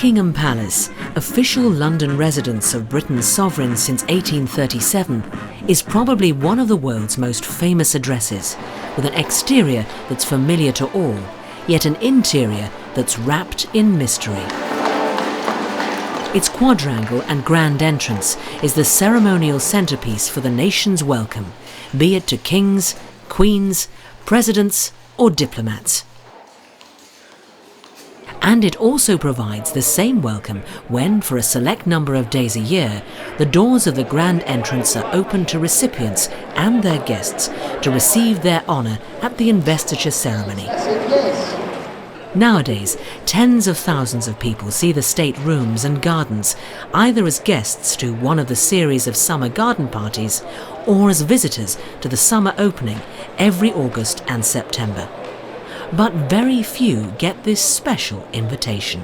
Buckingham Palace, official London residence of Britain's sovereign since 1837, is probably one of the world's most famous addresses, with an exterior that's familiar to all, yet an interior that's wrapped in mystery. Its quadrangle and grand entrance is the ceremonial centrepiece for the nation's welcome, be it to kings, queens, presidents or diplomats. And it also provides the same welcome when, for a select number of days a year, the doors of the grand entrance are open to recipients and their guests to receive their honour at the investiture ceremony. Nowadays, tens of thousands of people see the state rooms and gardens either as guests to one of the series of summer garden parties or as visitors to the summer opening every August and September. But very few get this special invitation.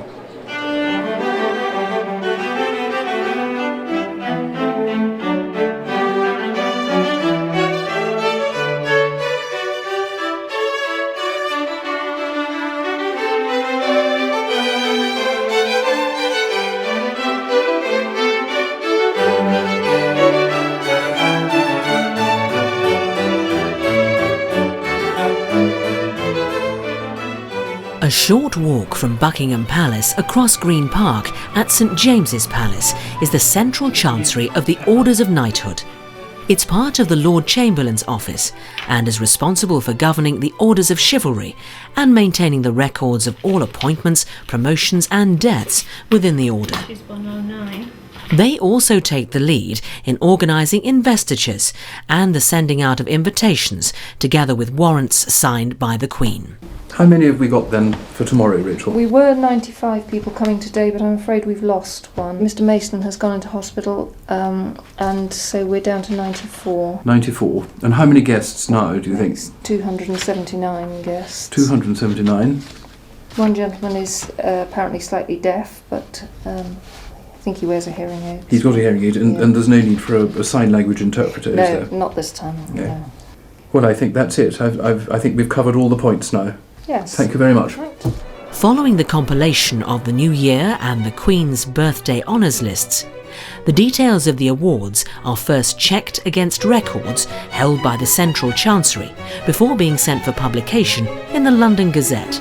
A short walk from Buckingham Palace across Green Park at St James's Palace is the central chancery of the Orders of Knighthood. It's part of the Lord Chamberlain's office and is responsible for governing the Orders of Chivalry and maintaining the records of all appointments, promotions and deaths within the order. They also take the lead in organising investitures and the sending out of invitations, together with warrants signed by the Queen. How many have we got then for tomorrow, Rachel? We were 95 people coming today, but I'm afraid we've lost one. Mr Mason has gone into hospital, and so we're down to 94. 94. And how many guests now, do you think? 279 guests. 279. One gentleman is apparently slightly deaf, but I think he wears a hearing aid. He's got a hearing aid, and there's no need for a sign language interpreter, is there? No, not this time. No. Well, I think that's it. I think we've covered all the points now. Yes. Thank you very much. Right. Following the compilation of the New Year and the Queen's birthday honours lists, the details of the awards are first checked against records held by the Central Chancery before being sent for publication in the London Gazette.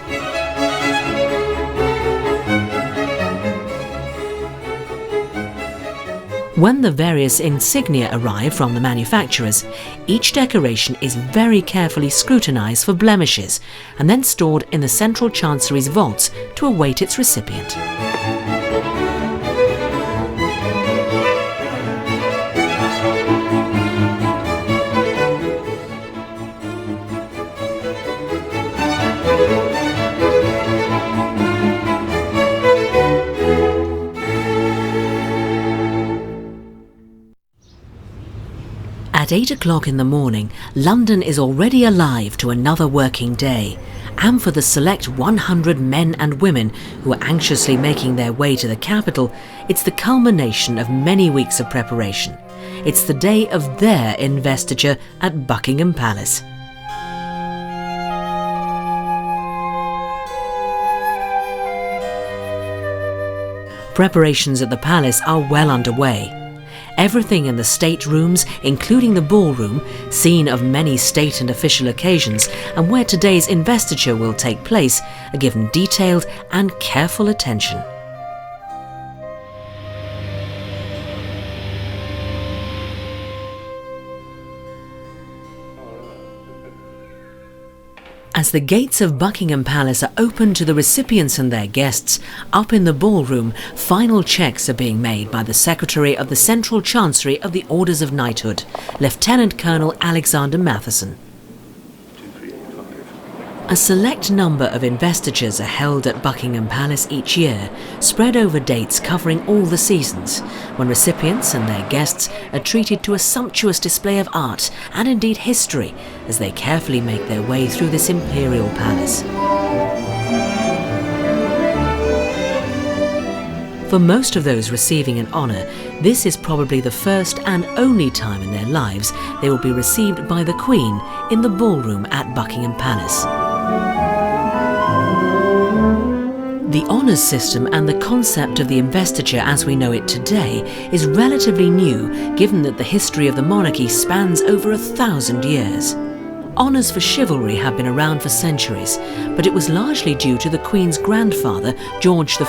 When the various insignia arrive from the manufacturers, each decoration is very carefully scrutinised for blemishes and then stored in the Central Chancery's vaults to await its recipient. At 8 o'clock in the morning, London is already alive to another working day, and for the select 100 men and women who are anxiously making their way to the capital, it's the culmination of many weeks of preparation. It's the day of their investiture at Buckingham Palace. Preparations at the palace are well underway. Everything in the state rooms, including the ballroom, scene of many state and official occasions, and where today's investiture will take place, are given detailed and careful attention. As the gates of Buckingham Palace are open to the recipients and their guests, up in the ballroom, final checks are being made by the Secretary of the Central Chancery of the Orders of Knighthood, Lieutenant Colonel Alexander Matheson. A select number of investitures are held at Buckingham Palace each year, spread over dates covering all the seasons, when recipients and their guests are treated to a sumptuous display of art and indeed history as they carefully make their way through this imperial palace. For most of those receiving an honour, this is probably the first and only time in their lives they will be received by the Queen in the ballroom at Buckingham Palace. The honours system and the concept of the investiture as we know it today is relatively new, given that the history of the monarchy spans over 1,000 years. Honours for chivalry have been around for centuries, but it was largely due to the Queen's grandfather, George V,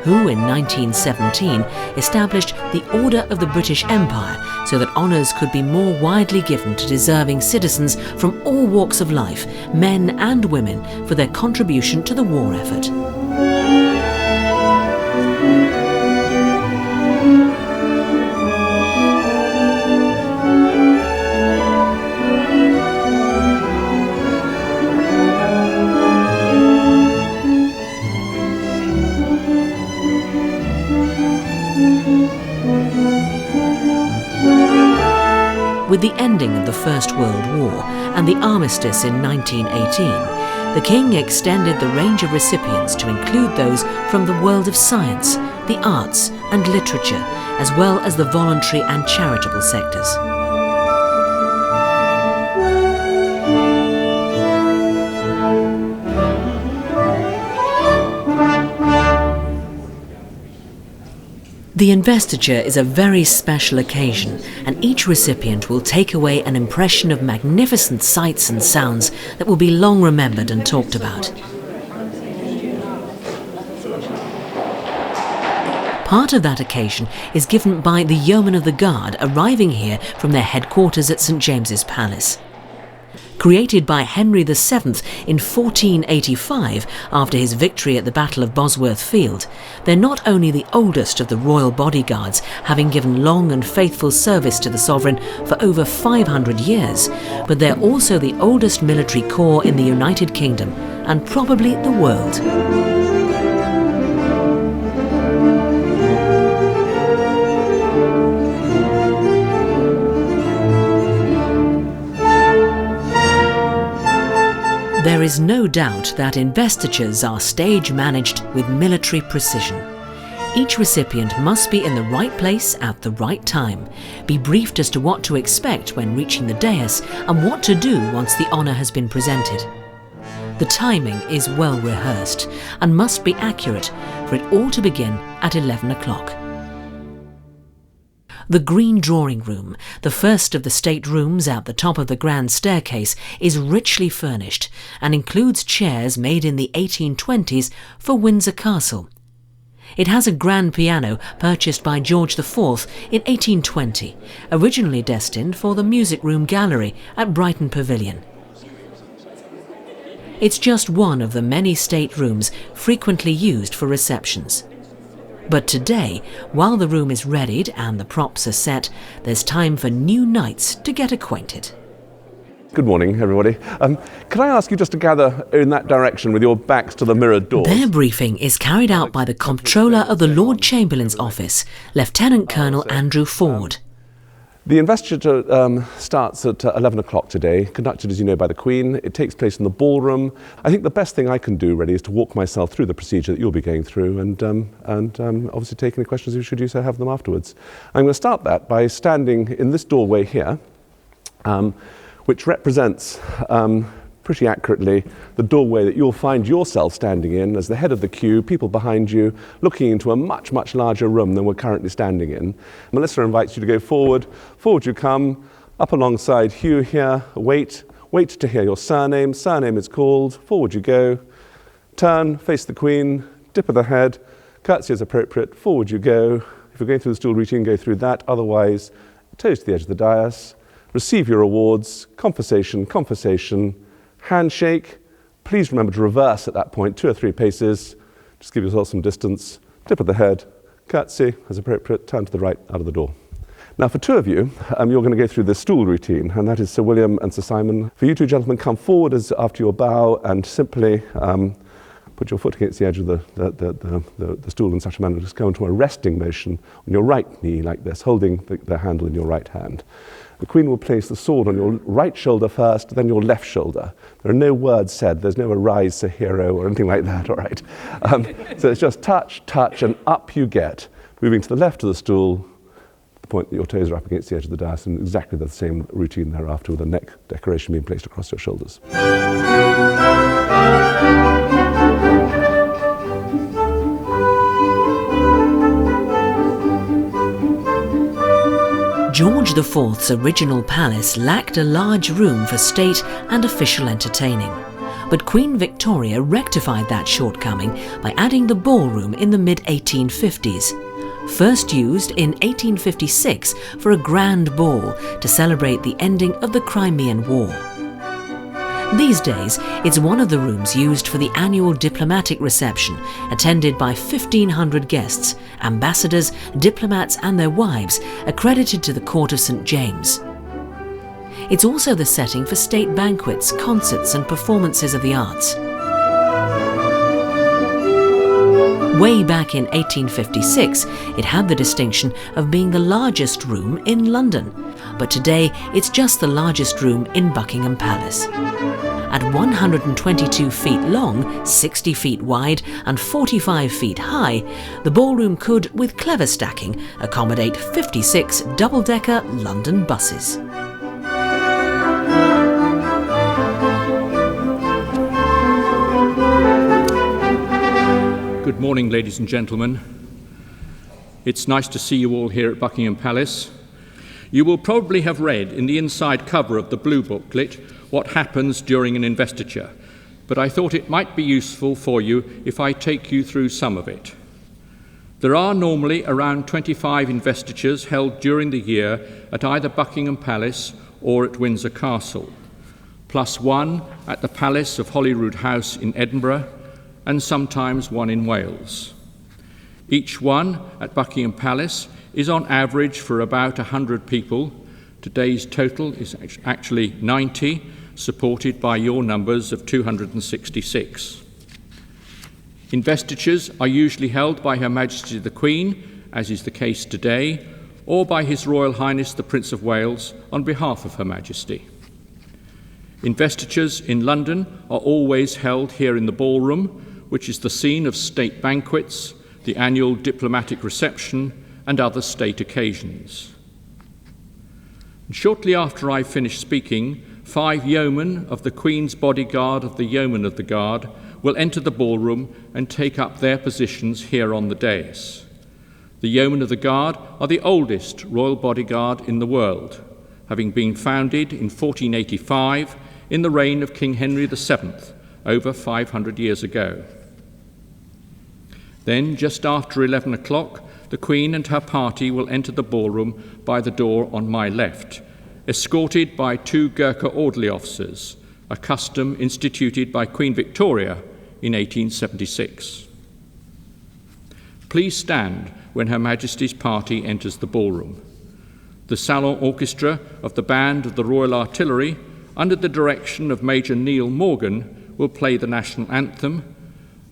who in 1917 established the Order of the British Empire so that honours could be more widely given to deserving citizens from all walks of life, men and women, for their contribution to the war effort. With the ending of the First World War and the armistice in 1918, the King extended the range of recipients to include those from the world of science, the arts and literature, as well as the voluntary and charitable sectors. The investiture is a very special occasion, and each recipient will take away an impression of magnificent sights and sounds that will be long remembered and talked about. Part of that occasion is given by the Yeomen of the Guard arriving here from their headquarters at St James's Palace. Created by Henry VII in 1485 after his victory at the Battle of Bosworth Field, they're not only the oldest of the royal bodyguards, having given long and faithful service to the sovereign for over 500 years, but they're also the oldest military corps in the United Kingdom and probably the world. There is no doubt that investitures are stage-managed with military precision. Each recipient must be in the right place at the right time, be briefed as to what to expect when reaching the dais and what to do once the honour has been presented. The timing is well rehearsed and must be accurate for it all to begin at 11 o'clock. The Green Drawing Room, the first of the state rooms at the top of the grand staircase, is richly furnished and includes chairs made in the 1820s for Windsor Castle. It has a grand piano purchased by George IV in 1820, originally destined for the music room gallery at Brighton Pavilion. It's just one of the many state rooms frequently used for receptions. But today, while the room is readied and the props are set, there's time for new knights to get acquainted. Good morning, everybody. Can I ask you just to gather in that direction with your backs to the mirrored doors? Their briefing is carried out by the Comptroller of the Lord Chamberlain's office, Lieutenant Colonel Andrew Ford. The investiture starts at 11 o'clock today, conducted, as you know, by the Queen. It takes place in the ballroom. I think the best thing I can do, really, is to walk myself through the procedure that you'll be going through and obviously take any questions, should you so have them afterwards. I'm going to start that by standing in this doorway here, which represents pretty accurately the doorway that you'll find yourself standing in as the head of the queue, people behind you, looking into a much, much larger room than we're currently standing in. Melissa invites you to go forward. Forward you come, up alongside Hugh here, wait to hear your surname. Surname is called, forward you go. Turn, face the Queen, dip of the head, curtsy as appropriate, forward you go. If you're going through the stool routine, go through that. Otherwise, toes to the edge of the dais. Receive your awards, conversation, handshake. Please remember to reverse at that point, 2 or 3 paces. Just give yourself some distance. Tip of the head, curtsy as appropriate, turn to the right out of the door. Now for 2 of you, you're going to go through this stool routine, and that is Sir William and Sir Simon. For you 2 gentlemen, come forward after your bow and simply put your foot against the edge of the stool in such a manner as to go into a resting motion on your right knee like this, holding the handle in your right hand. The Queen will place the sword on your right shoulder first, then your left shoulder. There are no words said. There's no arise, Sir Hero, or anything like that, all right? So it's just touch, and up you get. Moving to the left of the stool, the point that your toes are up against the edge of the dais, and exactly the same routine thereafter with the neck decoration being placed across your shoulders. George IV's original palace lacked a large room for state and official entertaining, but Queen Victoria rectified that shortcoming by adding the ballroom in the mid-1850s, first used in 1856 for a grand ball to celebrate the ending of the Crimean War. These days, it's one of the rooms used for the annual diplomatic reception, attended by 1,500 guests, ambassadors, diplomats and their wives, accredited to the Court of St. James. It's also the setting for state banquets, concerts and performances of the arts. Way back in 1856, it had the distinction of being the largest room in London, but today it's just the largest room in Buckingham Palace. At 122 feet long, 60 feet wide and 45 feet high, the ballroom could, with clever stacking, accommodate 56 double-decker London buses. Good morning, ladies and gentlemen. It's nice to see you all here at Buckingham Palace. You will probably have read in the inside cover of the blue booklet what happens during an investiture, but I thought it might be useful for you if I take you through some of it. There are normally around 25 investitures held during the year at either Buckingham Palace or at Windsor Castle, plus one at the Palace of Holyrood House in Edinburgh, and sometimes one in Wales. Each one at Buckingham Palace is on average for about 100 people. Today's total is actually 90, supported by your numbers of 266. Investitures are usually held by Her Majesty the Queen, as is the case today, or by His Royal Highness the Prince of Wales on behalf of Her Majesty. Investitures in London are always held here in the ballroom, which is the scene of state banquets, the annual diplomatic reception, and other state occasions. And shortly after I finish speaking, 5 yeomen of the Queen's bodyguard of the Yeomen of the Guard will enter the ballroom and take up their positions here on the dais. The Yeomen of the Guard are the oldest royal bodyguard in the world, having been founded in 1485 in the reign of King Henry VII, over 500 years ago. Then, just after 11 o'clock, the Queen and her party will enter the ballroom by the door on my left, escorted by 2 Gurkha orderly officers, a custom instituted by Queen Victoria in 1876. Please stand when Her Majesty's party enters the ballroom. The Salon Orchestra of the Band of the Royal Artillery, under the direction of Major Neil Morgan, will play the national anthem,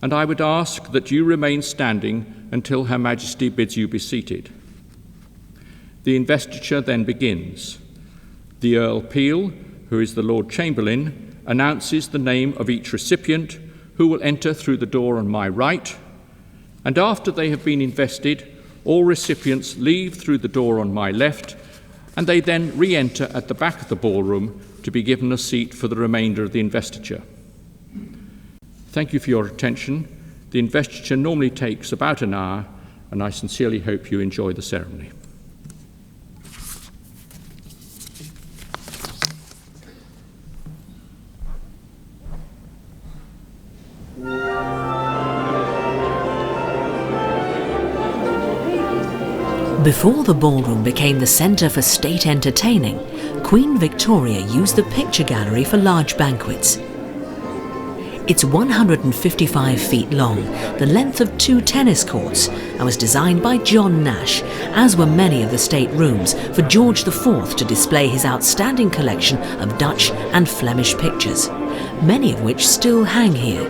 and I would ask that you remain standing until Her Majesty bids you be seated. The investiture then begins. The Earl Peel, who is the Lord Chamberlain, announces the name of each recipient, who will enter through the door on my right, and after they have been invested, all recipients leave through the door on my left, and they then re-enter at the back of the ballroom to be given a seat for the remainder of the investiture. Thank you for your attention. The investiture normally takes about an hour, and I sincerely hope you enjoy the ceremony. Before the ballroom became the centre for state entertaining, Queen Victoria used the picture gallery for large banquets. It's 155 feet long, the length of 2 tennis courts, and was designed by John Nash, as were many of the state rooms, for George IV to display his outstanding collection of Dutch and Flemish pictures, many of which still hang here.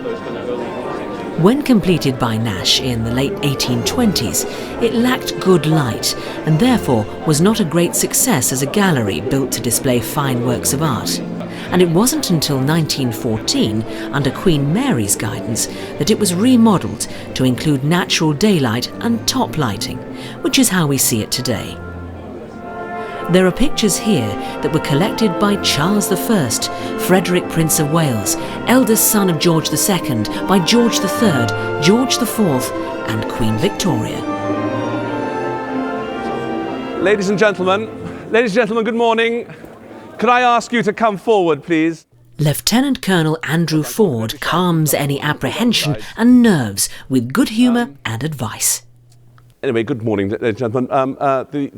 When completed by Nash in the late 1820s, it lacked good light and therefore was not a great success as a gallery built to display fine works of art. And it wasn't until 1914, under Queen Mary's guidance, that it was remodelled to include natural daylight and top lighting, which is how we see it today. There are pictures here that were collected by Charles I, Frederick, Prince of Wales, eldest son of George II, by George III, George IV, and Queen Victoria. Ladies and gentlemen, Ladies and gentlemen, good morning. Could I ask you to come forward, please? Lieutenant Colonel Andrew Ford calms any apprehension and nerves with good humour and advice. Anyway, good morning, ladies and gentlemen.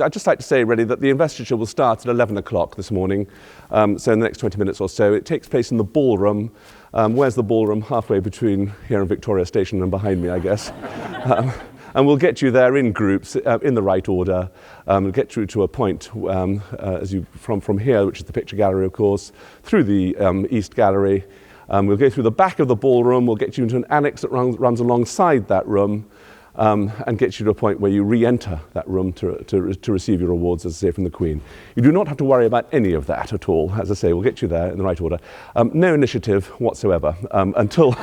I'd just like to say, really, that the investiture will start at 11 o'clock this morning, so in the next 20 minutes or so. It takes place in the ballroom. Where's the ballroom? Halfway between here and Victoria Station and behind me, I guess. And we'll get you there in groups, in the right order. We'll get you to a point as you from here, which is the picture gallery, of course, through the East Gallery. We'll go through the back of the ballroom. We'll get you into an annex that runs alongside that room. And get you to a point where you re-enter that room to receive your awards, as I say, from the Queen. You do not have to worry about any of that at all. As I say, we'll get you there in the right order. No initiative whatsoever until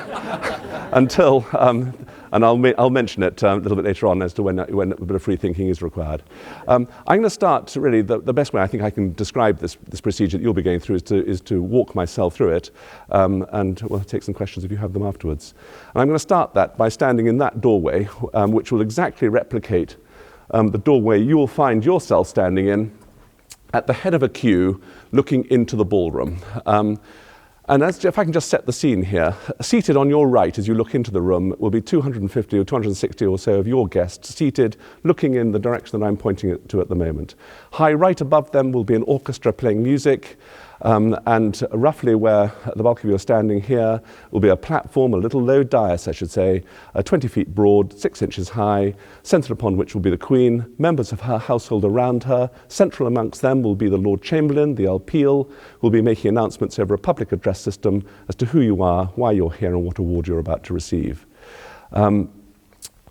and I'll mention it a little bit later on as to when a bit of free thinking is required. I'm going to start, really, the best way I think I can describe this procedure that you'll be going through is to walk myself through it, and we'll take some questions if you have them afterwards. And I'm going to start that by standing in that doorway, which will exactly replicate the doorway you will find yourself standing in at the head of a queue looking into the ballroom. And if I can just set the scene here, seated on your right as you look into the room will be 250 or 260 or so of your guests seated looking in the direction that I'm pointing to at the moment. High right above them will be an orchestra playing music, and roughly where the bulk of you are standing here will be a platform, a little low dais, I should say, 20 feet broad, 6 inches high, centred upon which will be the Queen, members of her household around her. Central amongst them will be the Lord Chamberlain, the Alpeel, who will be making announcements over a public address system as to who you are, why you're here, and what award you're about to receive.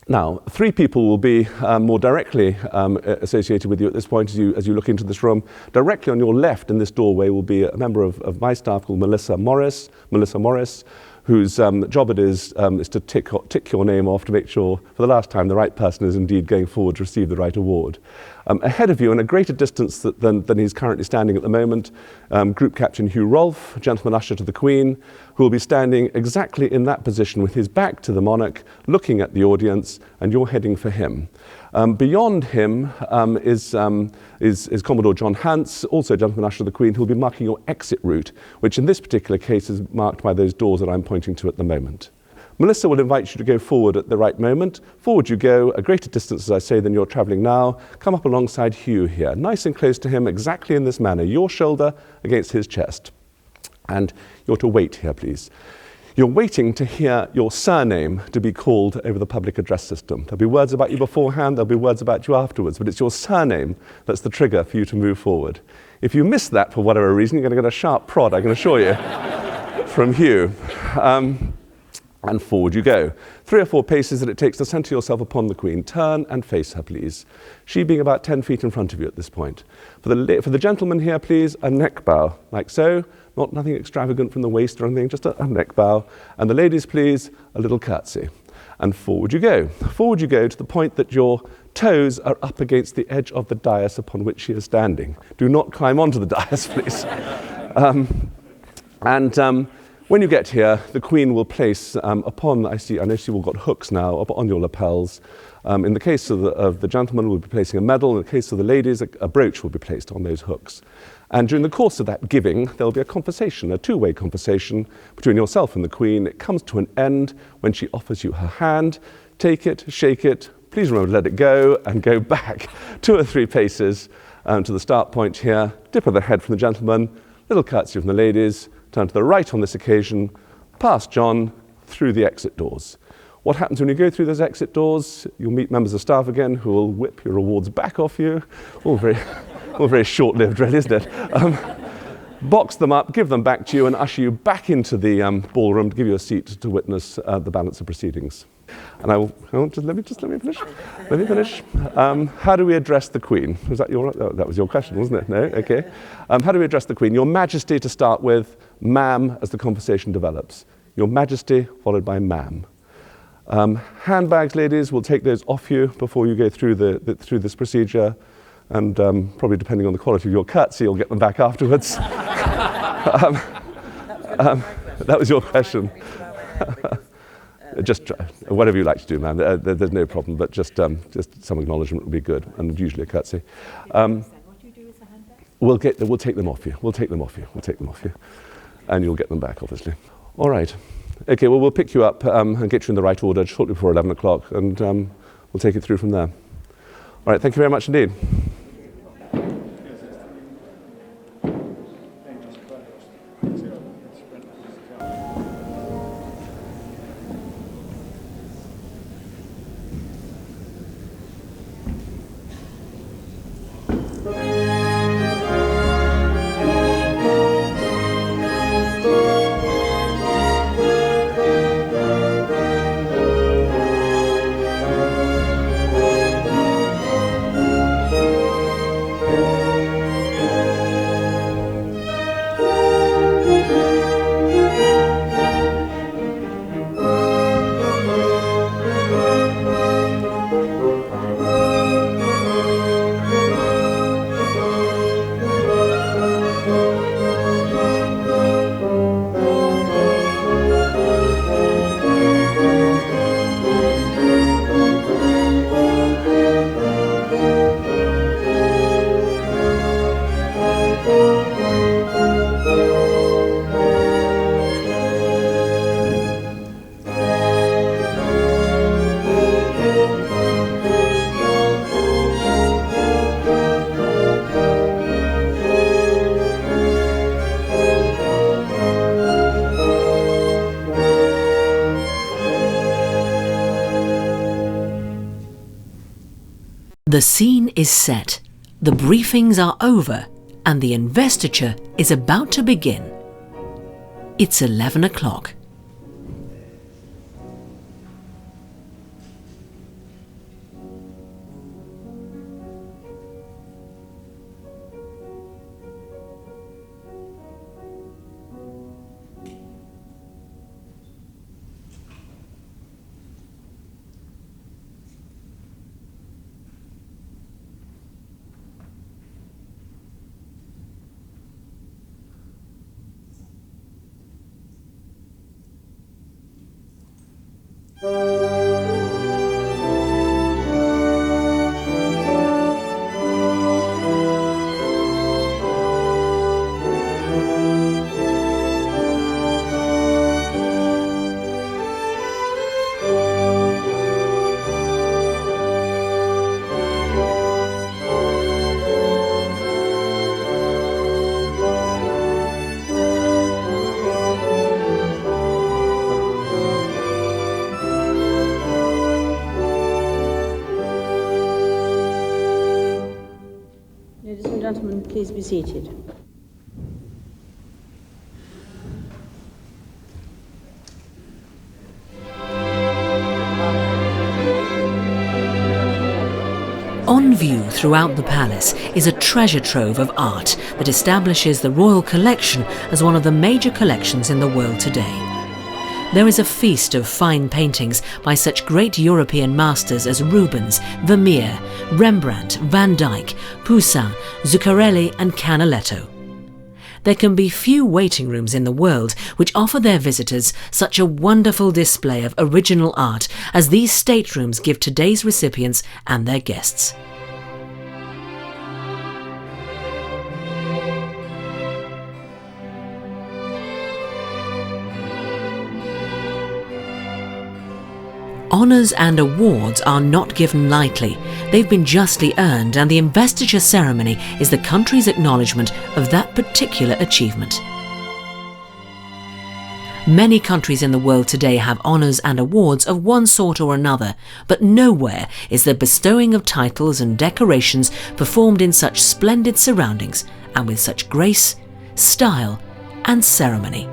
Now, 3 people will be more directly associated with you at this point as you look into this room. Directly on your left in this doorway will be a member of my staff called Melissa Morris, whose job it is to tick your name off to make sure for the last time the right person is indeed going forward to receive the right award. Ahead of you, and a greater distance than he's currently standing at the moment, Group Captain Hugh Rolfe, gentleman usher to the Queen, who will be standing exactly in that position with his back to the monarch, looking at the audience, and you're heading for him. Beyond him is Commodore John Hance, also gentleman usher to the Queen, who will be marking your exit route, which in this particular case is marked by those doors that I'm pointing to at the moment. Melissa will invite you to go forward at the right moment. Forward you go, a greater distance, as I say, than you're travelling now. Come up alongside Hugh here, nice and close to him, exactly in this manner, your shoulder against his chest. And you're to wait here, please. You're waiting to hear your surname to be called over the public address system. There'll be words about you beforehand, there'll be words about you afterwards, but it's your surname that's the trigger for you to move forward. If you miss that for whatever reason, you're going to get a sharp prod, I can assure you, from Hugh. And forward you go. 3 or 4 paces that it takes to centre yourself upon the Queen. Turn and face her, please. She being about 10 feet in front of you at this point. For the gentleman here, please, a neck bow, like so. Nothing extravagant from the waist or anything, just a neck bow. And the ladies, please, a little curtsy. And forward you go. Forward you go to the point that your toes are up against the edge of the dais upon which she is standing. Do not climb onto the dais, please. When you get here, the Queen will place I know she will got hooks now up on your lapels. In the case of the gentleman, we'll be placing a medal. In the case of the ladies, a brooch will be placed on those hooks. And during the course of that giving, there'll be a conversation, a 2-way conversation between yourself and the Queen. It comes to an end when she offers you her hand. Take it, shake it. Please remember to let it go and go back 2 or 3 paces to the start point here. Dip of the head from the gentleman, little curtsy from the ladies. Turn to the right on this occasion, past John, through the exit doors. What happens when you go through those exit doors? You'll meet members of staff again who will whip your awards back off you. All very short-lived, really, isn't it? Box them up, give them back to you, and usher you back into the ballroom to give you a seat to witness the balance of proceedings. And I will let me finish. Let me finish. How do we address the Queen? Was that that was your question, wasn't it? No, okay. How do we address the Queen? Your Majesty to start with, ma'am, as the conversation develops. Your Majesty followed by ma'am. Handbags, ladies, we'll take those off you before you go through through this procedure, and probably depending on the quality of your curtsy, you'll get them back afterwards. That was your question. Just whatever you like to do, ma'am. There's no problem, but just some acknowledgement would be good, and usually a curtsy. What do you do with the handbag? We'll take them off you. We'll take them off you. And you'll get them back, obviously. All right. Okay, well, we'll pick you up and get you in the right order shortly before 11 o'clock, and we'll take it through from there. All right, thank you very much indeed. The scene is set, the briefings are over, and the investiture is about to begin. It's 11 o'clock. Gentlemen, please be seated. On view throughout the palace is a treasure trove of art that establishes the royal collection as one of the major collections in the world today. There is a feast of fine paintings by such great European masters as Rubens, Vermeer, Rembrandt, Van Dyck, Poussin, Zuccarelli and Canaletto. There can be few waiting rooms in the world which offer their visitors such a wonderful display of original art as these staterooms give today's recipients and their guests. Honours and awards are not given lightly. They've been justly earned, and the investiture ceremony is the country's acknowledgement of that particular achievement. Many countries in the world today have honours and awards of one sort or another, but nowhere is the bestowing of titles and decorations performed in such splendid surroundings and with such grace, style and ceremony.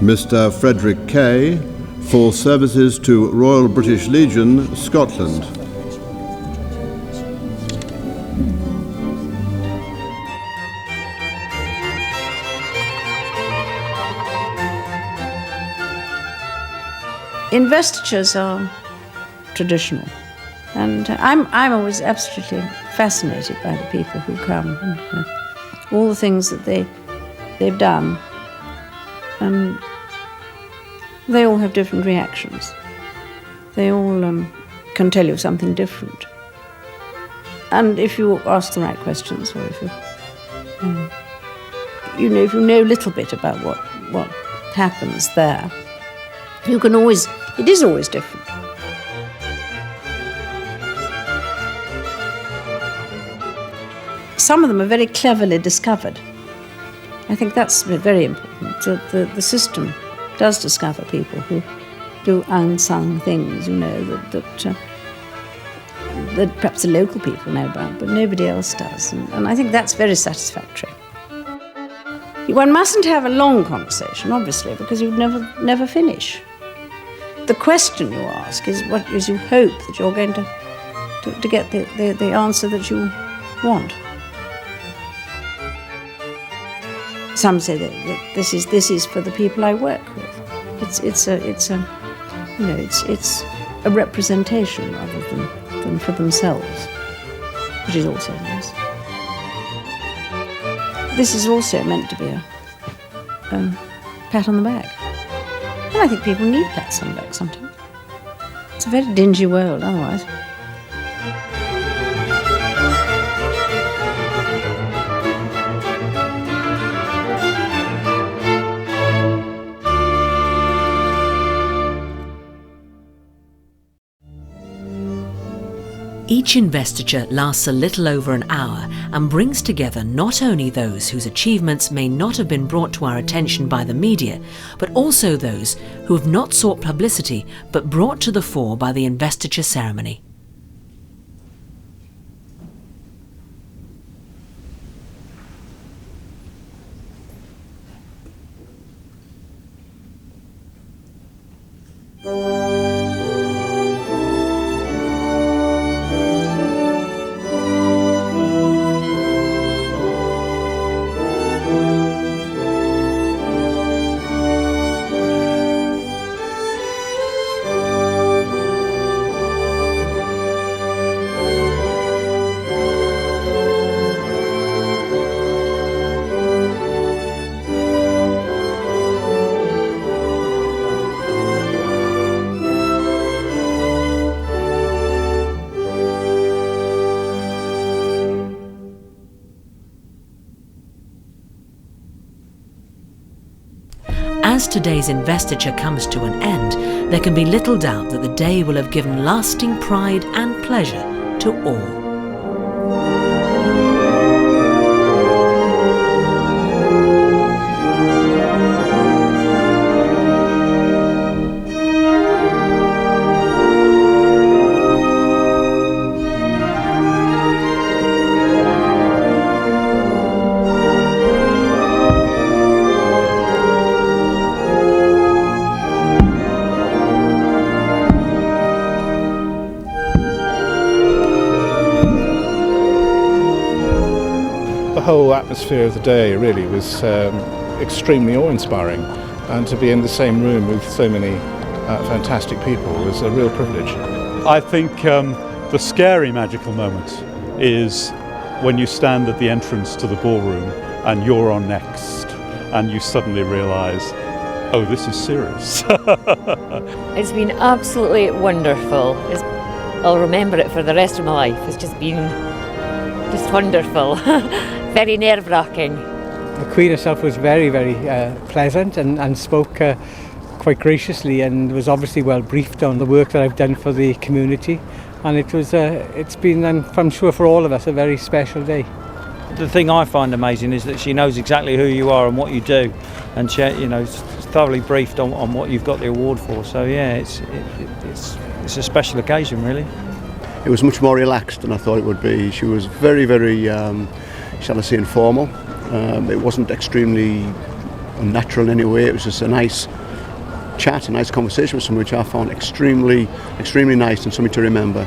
Mr. Frederick Kaye, for services to Royal British Legion, Scotland. Investitures are traditional, and I'm always absolutely fascinated by the people who come. And, all the things that they've done, and they all have different reactions. They all can tell you something different. And if you ask the right questions, or if you know a little bit about what happens there, it is always different. Some of them are very cleverly discovered. I think that's very important, that the system does discover people who do unsung things, that perhaps the local people know about, but nobody else does. And I think that's very satisfactory. One mustn't have a long conversation, obviously, because you'd never finish. The question you ask is what is you hope that you're going to get the answer that you want. Some say that this is for the people I work with. It's a representation rather than for themselves, which is also nice. This is also meant to be a pat on the back. And I think people need pats on the back sometimes. It's a very dingy world otherwise. Each investiture lasts a little over an hour and brings together not only those whose achievements may not have been brought to our attention by the media, but also those who have not sought publicity but brought to the fore by the investiture ceremony. As today's investiture comes to an end, there can be little doubt that the day will have given lasting pride and pleasure to all. The whole atmosphere of the day really was extremely awe-inspiring, and to be in the same room with so many fantastic people was a real privilege. I think the scary magical moment is when you stand at the entrance to the ballroom and you're on next and you suddenly realise, oh, this is serious. It's been absolutely wonderful. I'll remember it for the rest of my life. It's just been wonderful. Very nerve-wracking. The Queen herself was very, very pleasant and spoke quite graciously, and was obviously well briefed on the work that I've done for the community. And it's been, I'm sure for all of us, a very special day. The thing I find amazing is that she knows exactly who you are and what you do, and she, thoroughly briefed on what you've got the award for. So yeah, it's a special occasion, really. It was much more relaxed than I thought it would be. She was very, very, shall I say, informal. It wasn't extremely unnatural in any way. It was just a nice chat, a nice conversation with someone which I found extremely, extremely nice and something to remember.